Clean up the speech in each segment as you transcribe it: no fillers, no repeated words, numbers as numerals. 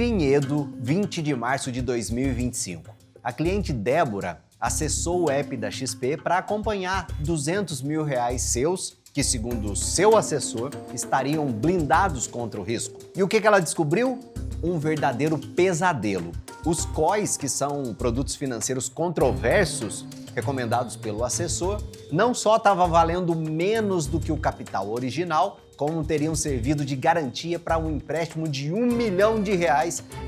Vinhedo, 20 de março de 2025. A cliente Débora acessou o app da XP para acompanhar R$200 mil seus, que segundo o seu assessor, estariam blindados contra o risco. E o que ela descobriu? Um verdadeiro pesadelo. Os COIs, que são produtos financeiros controversos, recomendados pelo assessor, não só estava valendo menos do que o capital original, como teriam servido de garantia para um empréstimo de R$1 milhão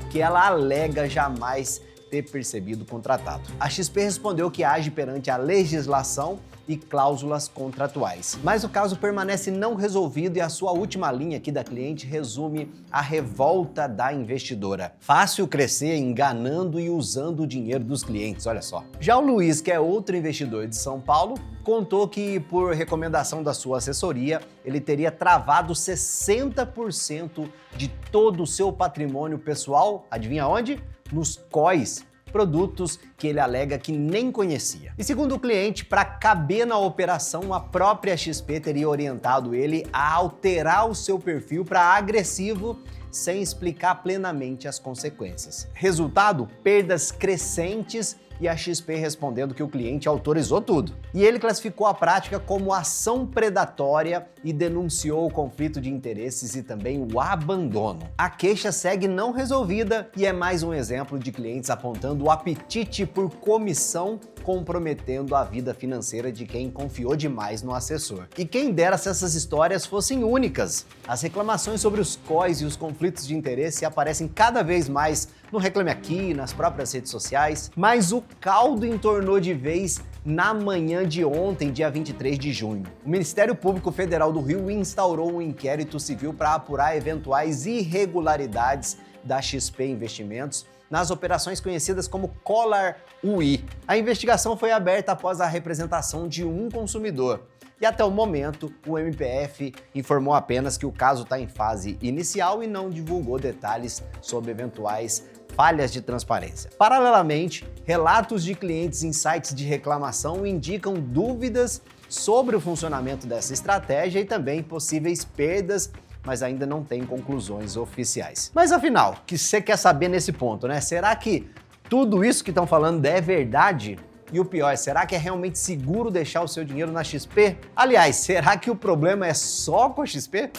que ela alega jamais ter percebido contratado. A XP respondeu que age perante a legislação e cláusulas contratuais. Mas o caso permanece não resolvido e a sua última linha aqui da cliente resume a revolta da investidora. Fácil crescer enganando e usando o dinheiro dos clientes, olha só. Já o Luiz, que é outro investidor de São Paulo, contou que, por recomendação da sua assessoria, ele teria travado 60% de todo o seu patrimônio pessoal, adivinha onde? Nos COIs, produtos que ele alega que nem conhecia. E segundo o cliente, para caber na operação, a própria XP teria orientado ele a alterar o seu perfil para agressivo, sem explicar plenamente as consequências. Resultado? Perdas crescentes e a XP respondendo que o cliente autorizou tudo. E ele classificou a prática como ação predatória e denunciou o conflito de interesses e também o abandono. A queixa segue não resolvida e é mais um exemplo de clientes apontando o apetite por comissão, comprometendo a vida financeira de quem confiou demais no assessor. E quem dera se essas histórias fossem únicas. As reclamações sobre os COIs e os conflitos de interesse aparecem cada vez mais no Reclame Aqui, nas próprias redes sociais, mas o caldo entornou de vez na manhã de ontem, dia 23 de junho. O Ministério Público Federal do Rio instaurou um inquérito civil para apurar eventuais irregularidades da XP Investimentos nas operações conhecidas como Colar UI. A investigação foi aberta após a representação de um consumidor. E até o momento, o MPF informou apenas que o caso está em fase inicial e não divulgou detalhes sobre eventuais falhas de transparência. Paralelamente, relatos de clientes em sites de reclamação indicam dúvidas sobre o funcionamento dessa estratégia e também possíveis perdas, mas ainda não tem conclusões oficiais. Mas afinal, o que você quer saber nesse ponto, né? Será que tudo isso que estão falando é verdade? E o pior, será que é realmente seguro deixar o seu dinheiro na XP? Aliás, será que o problema é só com a XP?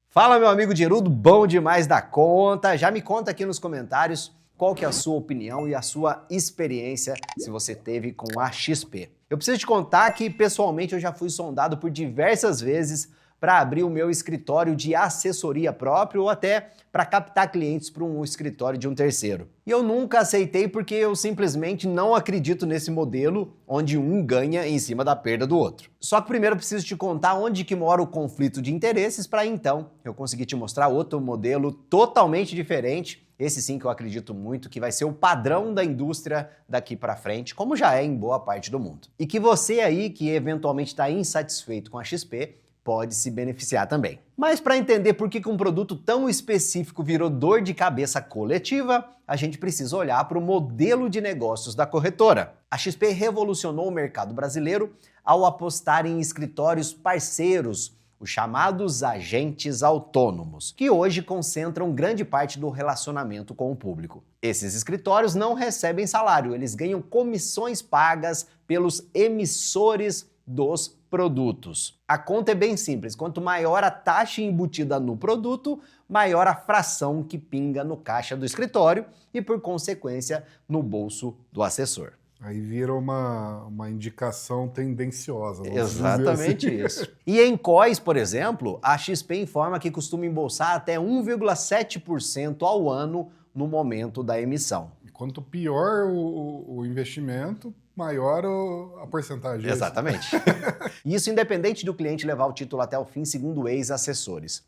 Fala, meu amigo Gerudo, bom demais da conta. Já me conta aqui nos comentários qual que é a sua opinião e a sua experiência se você teve com a XP. Eu preciso te contar que, pessoalmente, eu já fui sondado por diversas vezes para abrir o meu escritório de assessoria próprio ou até para captar clientes para um escritório de um terceiro. E eu nunca aceitei porque eu simplesmente não acredito nesse modelo onde um ganha em cima da perda do outro. Só que primeiro eu preciso te contar onde que mora o conflito de interesses para então eu conseguir te mostrar outro modelo totalmente diferente. Esse sim que eu acredito muito que vai ser o padrão da indústria daqui para frente, como já é em boa parte do mundo. E que você aí que eventualmente está insatisfeito com a XP pode se beneficiar também. Mas para entender por que um produto tão específico virou dor de cabeça coletiva, a gente precisa olhar para o modelo de negócios da corretora. A XP revolucionou o mercado brasileiro ao apostar em escritórios parceiros, os chamados agentes autônomos, que hoje concentram grande parte do relacionamento com o público. Esses escritórios não recebem salário, eles ganham comissões pagas pelos emissores dos produtos. A conta é bem simples, quanto maior a taxa embutida no produto, maior a fração que pinga no caixa do escritório e, por consequência, no bolso do assessor. Aí vira uma indicação tendenciosa. Exatamente assim. Isso. E em COIs, por exemplo, a XP informa que costuma embolsar até 1,7% ao ano no momento da emissão. E quanto pior o investimento, maior a porcentagem. Exatamente. Isso independente do cliente levar o título até o fim, segundo ex-assessores.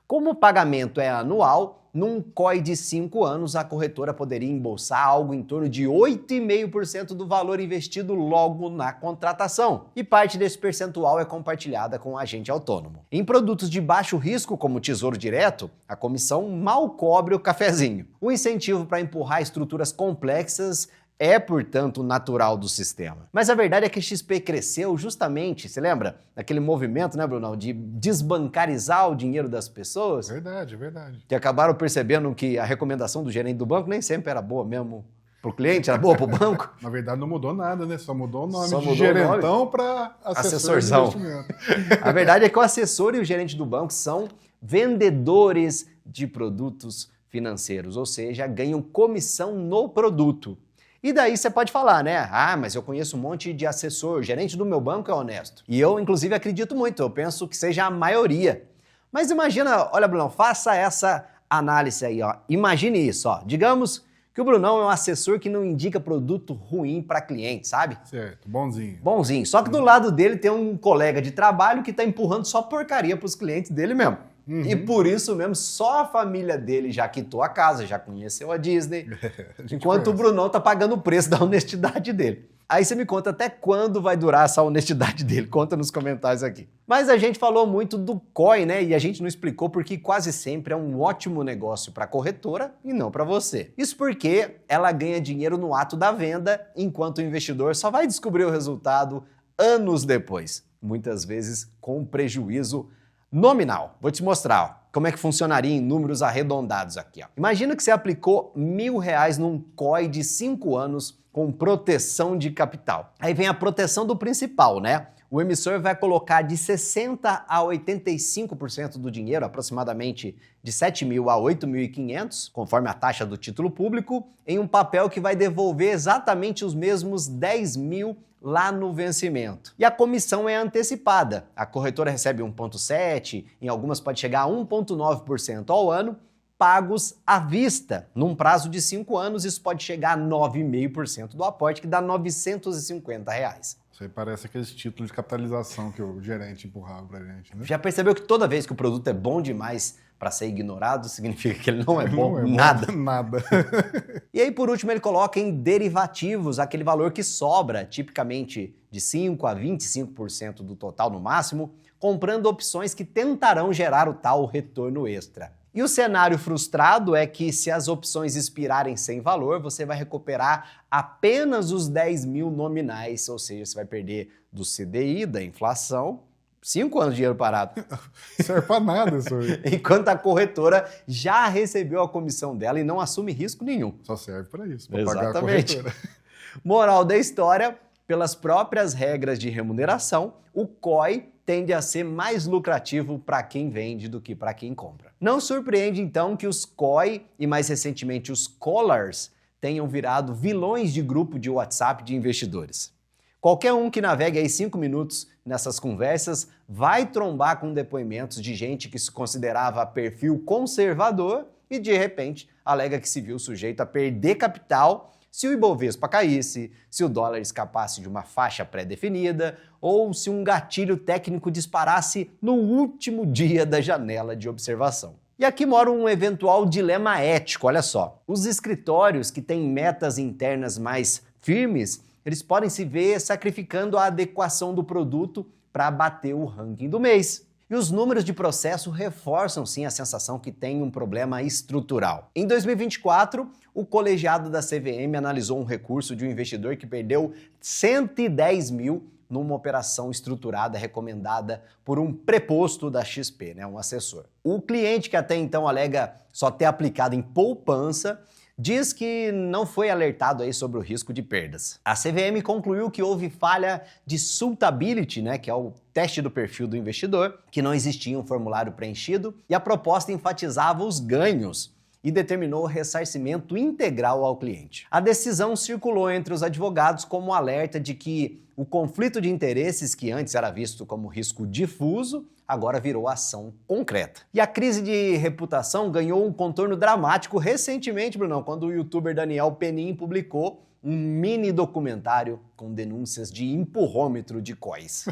Como o pagamento é anual, num COI de 5 anos, a corretora poderia embolsar algo em torno de 8,5% do valor investido logo na contratação. E parte desse percentual é compartilhada com o agente autônomo. Em produtos de baixo risco, como o Tesouro Direto, a comissão mal cobre o cafezinho. O incentivo para empurrar estruturas complexas é, portanto, natural do sistema. Mas a verdade é que a XP cresceu justamente, você lembra? Daquele movimento, né, Brunão, de desbancarizar o dinheiro das pessoas? Verdade, verdade. Que acabaram percebendo que a recomendação do gerente do banco nem sempre era boa mesmo pro cliente, era boa pro banco. Na verdade não mudou nada, né? Só mudou o nome Só de mudou o gerentão para assessorzão. de investimento. A verdade é que o assessor e o gerente do banco são vendedores de produtos financeiros, ou seja, ganham comissão no produto. E daí você pode falar, né? Ah, mas eu conheço um monte de assessor, gerente do meu banco é honesto. E eu, inclusive, acredito muito, eu penso que seja a maioria. Mas imagina, olha, Brunão, faça essa análise aí, ó. Imagine isso, ó. Digamos que o Brunão é um assessor que não indica produto ruim para cliente, sabe? Certo, bonzinho. Bonzinho. Só que do lado dele tem um colega de trabalho que tá empurrando só porcaria pros clientes dele mesmo. E por isso mesmo, só a família dele já quitou a casa, já conheceu a Disney, enquanto o Brunão tá pagando o preço da honestidade dele. Aí você me conta até quando vai durar essa honestidade dele, conta nos comentários aqui. Mas a gente falou muito do COI, né? E a gente não explicou porque quase sempre é um ótimo negócio para a corretora e não para você. Isso porque ela ganha dinheiro no ato da venda, enquanto o investidor só vai descobrir o resultado anos depois, muitas vezes com prejuízo nominal. Vou te mostrar, ó, como é que funcionaria em números arredondados aqui. Ó. Imagina que você aplicou R$1.000 num COI de 5 anos com proteção de capital. Aí vem a proteção do principal, né? O emissor vai colocar de 60% a 85% do dinheiro, aproximadamente de 7.000 a 8.500, conforme a taxa do título público, em um papel que vai devolver exatamente os mesmos 10.000 lá no vencimento. E a comissão é antecipada. A corretora recebe 1,7%, em algumas pode chegar a 1,9% ao ano, pagos à vista. Num prazo de 5 anos, isso pode chegar a 9,5% do aporte, que dá R$950. Isso aí parece aqueles títulos de capitalização que o gerente empurrava pra gente, né? Já percebeu que toda vez que o produto é bom demais para ser ignorado, significa que ele não é bom? Nada. Nada. E aí, por último, ele coloca em derivativos aquele valor que sobra, tipicamente de 5% a 25% do total no máximo, comprando opções que tentarão gerar o tal retorno extra. E o cenário frustrado é que se as opções expirarem sem valor, você vai recuperar apenas os 10.000 nominais, ou seja, você vai perder do CDI, da inflação, 5 anos de dinheiro parado. Serve pra nada isso aí. Enquanto a corretora já recebeu a comissão dela e não assume risco nenhum. Só serve pra isso, pra pagar a Exatamente. corretora. Moral da história, pelas próprias regras de remuneração, o COI tende a ser mais lucrativo para quem vende do que para quem compra. Não surpreende então que os COI e mais recentemente os collars tenham virado vilões de grupo de WhatsApp de investidores. Qualquer um que navegue aí 5 minutos nessas conversas vai trombar com depoimentos de gente que se considerava perfil conservador e de repente alega que se viu sujeito a perder capital se o Ibovespa caísse, se o dólar escapasse de uma faixa pré-definida ou se um gatilho técnico disparasse no último dia da janela de observação. E aqui mora um eventual dilema ético, olha só. Os escritórios que têm metas internas mais firmes, eles podem se ver sacrificando a adequação do produto para bater o ranking do mês. E os números de processo reforçam sim a sensação que tem um problema estrutural. Em 2024, o colegiado da CVM analisou um recurso de um investidor que perdeu 110 mil numa operação estruturada recomendada por um preposto da XP, um assessor. O cliente, que até então alega só ter aplicado em poupança, diz que não foi alertado aí sobre o risco de perdas. A CVM concluiu que houve falha de suitability, que é o teste do perfil do investidor, que não existia um formulário preenchido e a proposta enfatizava os ganhos e determinou o ressarcimento integral ao cliente. A decisão circulou entre os advogados como um alerta de que o conflito de interesses, que antes era visto como risco difuso, agora virou ação concreta. E a crise de reputação ganhou um contorno dramático recentemente, Brunão, quando o youtuber Daniel Penin publicou um mini documentário com denúncias de empurrômetro de COIs.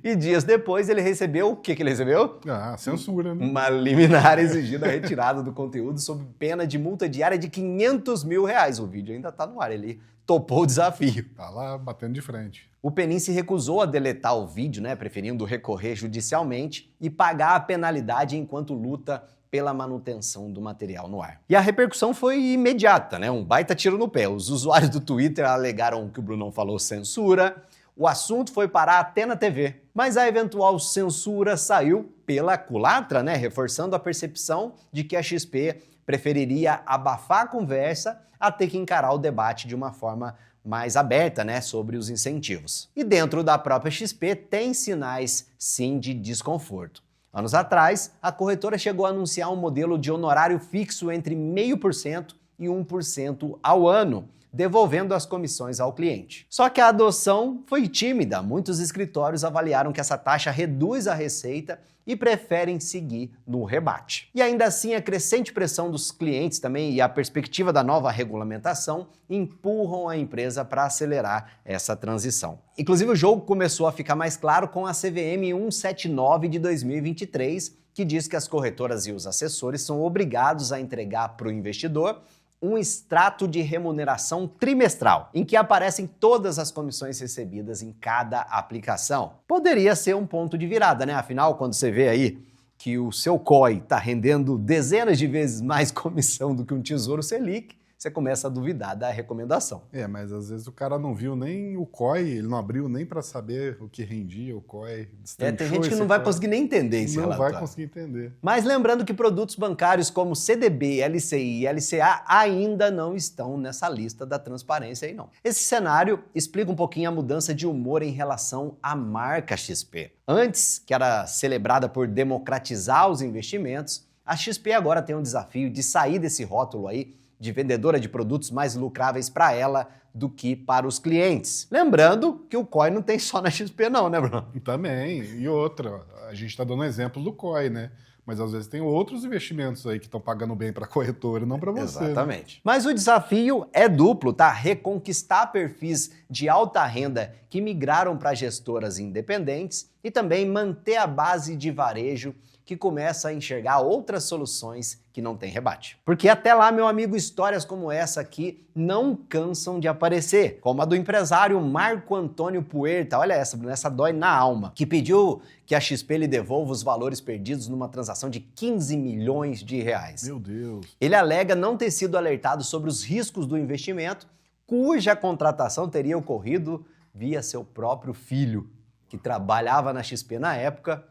E dias depois ele recebeu, o que ele recebeu? Censura, né? Uma liminar exigindo a retirada do conteúdo sob pena de multa diária de R$500 mil. O vídeo ainda tá no ar, ele topou o desafio. Tá lá batendo de frente. O Penin se recusou a deletar o vídeo, preferindo recorrer judicialmente e pagar a penalidade enquanto luta pela manutenção do material no ar. E a repercussão foi imediata, um baita tiro no pé. Os usuários do Twitter alegaram que o Brunão falou censura, o assunto foi parar até na TV. Mas a eventual censura saiu pela culatra, reforçando a percepção de que a XP preferiria abafar a conversa a ter que encarar o debate de uma forma mais aberta, sobre os incentivos. E dentro da própria XP tem sinais, sim, de desconforto. Anos atrás, a corretora chegou a anunciar um modelo de honorário fixo entre 0,5% e 1% ao ano, devolvendo as comissões ao cliente. Só que a adoção foi tímida. Muitos escritórios avaliaram que essa taxa reduz a receita e preferem seguir no rebate. E ainda assim, a crescente pressão dos clientes também e a perspectiva da nova regulamentação empurram a empresa para acelerar essa transição. Inclusive, o jogo começou a ficar mais claro com a CVM 179 de 2023, que diz que as corretoras e os assessores são obrigados a entregar para o investidor um extrato de remuneração trimestral, em que aparecem todas as comissões recebidas em cada aplicação. Poderia ser um ponto de virada, Afinal, quando você vê aí que o seu COI está rendendo dezenas de vezes mais comissão do que um Tesouro Selic, você começa a duvidar da recomendação. Mas às vezes o cara não viu nem o COI, ele não abriu nem para saber o que rendia o COI. Tem gente que não vai conseguir nem entender esse relatório. Não vai conseguir entender. Mas lembrando que produtos bancários como CDB, LCI e LCA ainda não estão nessa lista da transparência aí não. Esse cenário explica um pouquinho a mudança de humor em relação à marca XP. Antes, que era celebrada por democratizar os investimentos, a XP agora tem um desafio de sair desse rótulo aí de vendedora de produtos mais lucráveis para ela do que para os clientes. Lembrando que o COI não tem só na XP não, Bruno? Também. E outra, a gente está dando exemplo do COI, Mas às vezes tem outros investimentos aí que estão pagando bem para a corretora, não para você. Exatamente. Mas o desafio é duplo, Reconquistar perfis de alta renda que migraram para gestoras independentes e também manter a base de varejo que começa a enxergar outras soluções que não tem rebate. Porque até lá, meu amigo, histórias como essa aqui não cansam de aparecer, como a do empresário Marco Antônio Puerta, olha essa, Bruno, essa dói na alma, que pediu que a XP lhe devolva os valores perdidos numa transação de 15 milhões de reais. Meu Deus! Ele alega não ter sido alertado sobre os riscos do investimento, cuja contratação teria ocorrido via seu próprio filho, que trabalhava na XP na época,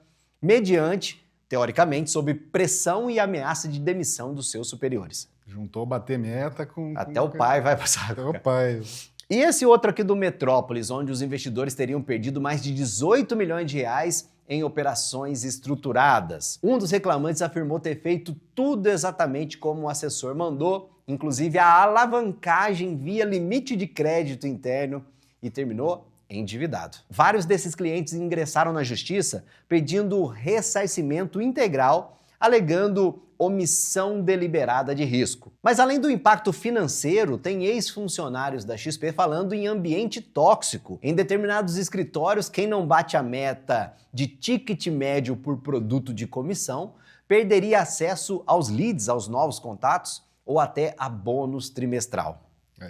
mediante teoricamente, sob pressão e ameaça de demissão dos seus superiores. Juntou bater meta com... Até o pai vai passar. Até o pai. E esse outro aqui do Metrópolis, onde os investidores teriam perdido mais de 18 milhões de reais em operações estruturadas. Um dos reclamantes afirmou ter feito tudo exatamente como o assessor mandou, inclusive a alavancagem via limite de crédito interno, e terminou endividado. Vários desses clientes ingressaram na justiça pedindo ressarcimento integral, alegando omissão deliberada de risco. Mas além do impacto financeiro, tem ex-funcionários da XP falando em ambiente tóxico. Em determinados escritórios, quem não bate a meta de ticket médio por produto de comissão perderia acesso aos leads, aos novos contatos ou até a bônus trimestral.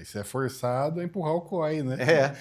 Isso é forçado a empurrar o COI,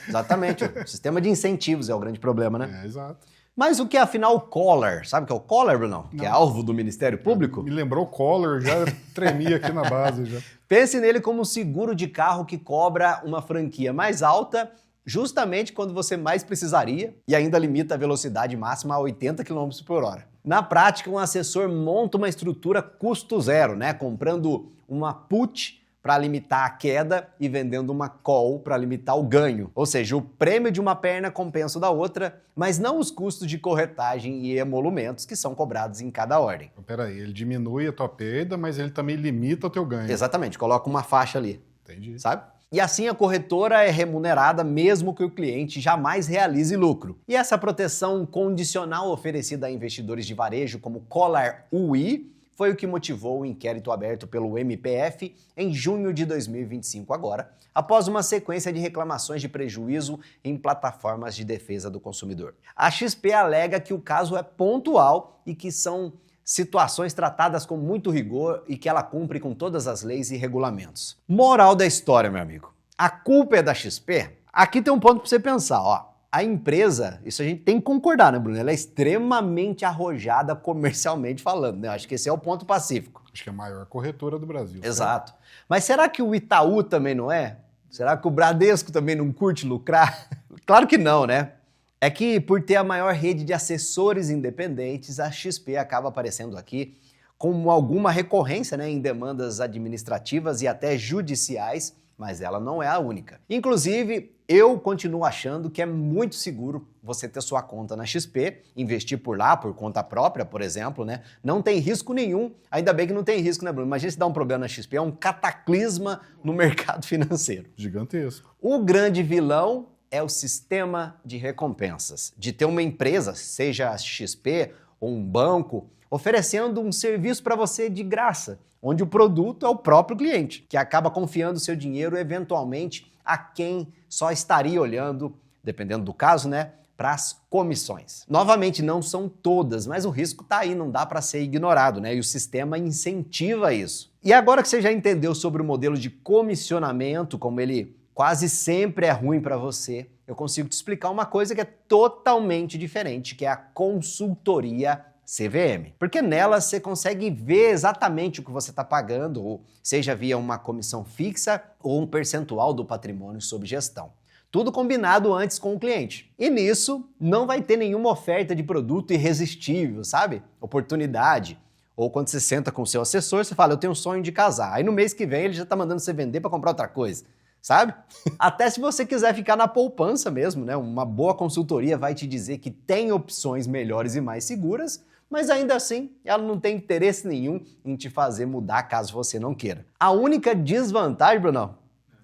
Exatamente. O sistema de incentivos é o grande problema, Exato. Mas o que é, afinal, o Collor? Sabe o que é o Collor, Bruno? Que é alvo do Ministério Público? Me lembrou o Collor, já tremia aqui na base. Já. Pense nele como um seguro de carro que cobra uma franquia mais alta justamente quando você mais precisaria e ainda limita a velocidade máxima a 80 km por hora. Na prática, um assessor monta uma estrutura custo zero, comprando uma put para limitar a queda e vendendo uma call para limitar o ganho. Ou seja, o prêmio de uma perna compensa o da outra, mas não os custos de corretagem e emolumentos que são cobrados em cada ordem. Peraí, ele diminui a tua perda, mas ele também limita o teu ganho. Exatamente, coloca uma faixa ali. Entendi. Sabe? E assim a corretora é remunerada mesmo que o cliente jamais realize lucro. E essa proteção condicional oferecida a investidores de varejo como Colar UI foi o que motivou o inquérito aberto pelo MPF em junho de 2025 agora, após uma sequência de reclamações de prejuízo em plataformas de defesa do consumidor. A XP alega que o caso é pontual e que são situações tratadas com muito rigor e que ela cumpre com todas as leis e regulamentos. Moral da história, meu amigo. A culpa é da XP? Aqui tem um ponto para você pensar, ó. A empresa, isso a gente tem que concordar, né, Bruno? Ela é extremamente arrojada comercialmente falando, né? Acho que esse é o ponto pacífico. Acho que é a maior corretora do Brasil. Exato. Certo? Mas será que o Itaú também não é? Será que o Bradesco também não curte lucrar? Claro que não, né? É que por ter a maior rede de assessores independentes, a XP acaba aparecendo aqui com alguma recorrência, né, em demandas administrativas e até judiciais, mas ela não é a única. Inclusive, eu continuo achando que é muito seguro você ter sua conta na XP, investir por lá, por conta própria, por exemplo, né? Não tem risco nenhum, ainda bem que não tem risco, né, Bruno? Imagina se dá um problema na XP, é um cataclisma no mercado financeiro. Gigantesco. O grande vilão é o sistema de recompensas, de ter uma empresa, seja a XP ou um banco, oferecendo um serviço para você de graça, onde o produto é o próprio cliente, que acaba confiando seu dinheiro eventualmente a quem só estaria olhando, dependendo do caso, né, para as comissões. Novamente, não são todas, mas o risco está aí, não dá para ser ignorado, né? E o sistema incentiva isso. E agora que você já entendeu sobre o modelo de comissionamento, como ele quase sempre é ruim para você, eu consigo te explicar uma coisa que é totalmente diferente, que é a consultoria CVM. Porque nela você consegue ver exatamente o que você está pagando, ou seja via uma comissão fixa ou um percentual do patrimônio sob gestão. Tudo combinado antes com o cliente. E nisso não vai ter nenhuma oferta de produto irresistível, sabe? Oportunidade. Ou quando você senta com o seu assessor, você fala, eu tenho um sonho de casar. Aí no mês que vem ele já está mandando você vender para comprar outra coisa. Sabe? Até se você quiser ficar na poupança mesmo, né? Uma boa consultoria vai te dizer que tem opções melhores e mais seguras, mas ainda assim ela não tem interesse nenhum em te fazer mudar caso você não queira. A única desvantagem, Bruno,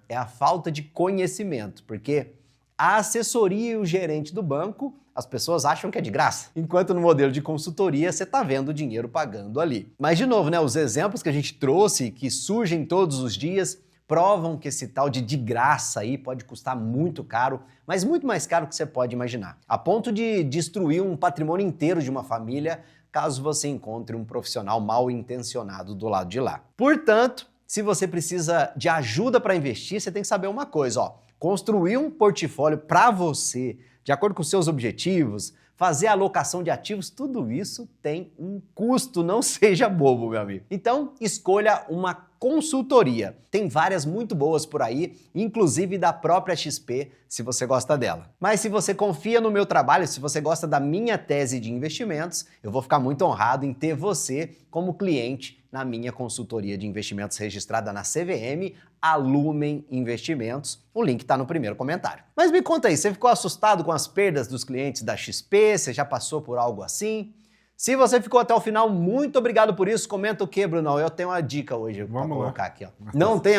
é a falta de conhecimento, porque a assessoria e o gerente do banco, as pessoas acham que é de graça, enquanto no modelo de consultoria você está vendo o dinheiro pagando ali. Mas de novo, né? Os exemplos que a gente trouxe, que surgem todos os dias, provam que esse tal de graça aí pode custar muito caro, mas muito mais caro que você pode imaginar. A ponto de destruir um patrimônio inteiro de uma família, caso você encontre um profissional mal intencionado do lado de lá. Portanto, se você precisa de ajuda para investir, você tem que saber uma coisa, ó. Construir um portfólio para você, de acordo com os seus objetivos, fazer a alocação de ativos, tudo isso tem um custo, não seja bobo, meu amigo. Então, escolha uma consultoria. Tem várias muito boas por aí, inclusive da própria XP, se você gosta dela. Mas se você confia no meu trabalho, se você gosta da minha tese de investimentos, eu vou ficar muito honrado em ter você como cliente na minha consultoria de investimentos registrada na CVM, a Lumen Investimentos. O link está no primeiro comentário. Mas me conta aí, você ficou assustado com as perdas dos clientes da XP? Você já passou por algo assim? Se você ficou até o final, muito obrigado por isso. Comenta o que, Bruno? Eu tenho uma dica hoje para colocar aqui. Ó. Não tem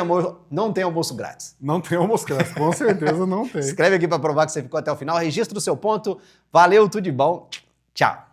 almoço grátis. Não tem almoço grátis, com certeza não tem. Escreve aqui para provar que você ficou até o final. Registra o seu ponto. Valeu, tudo de bom. Tchau.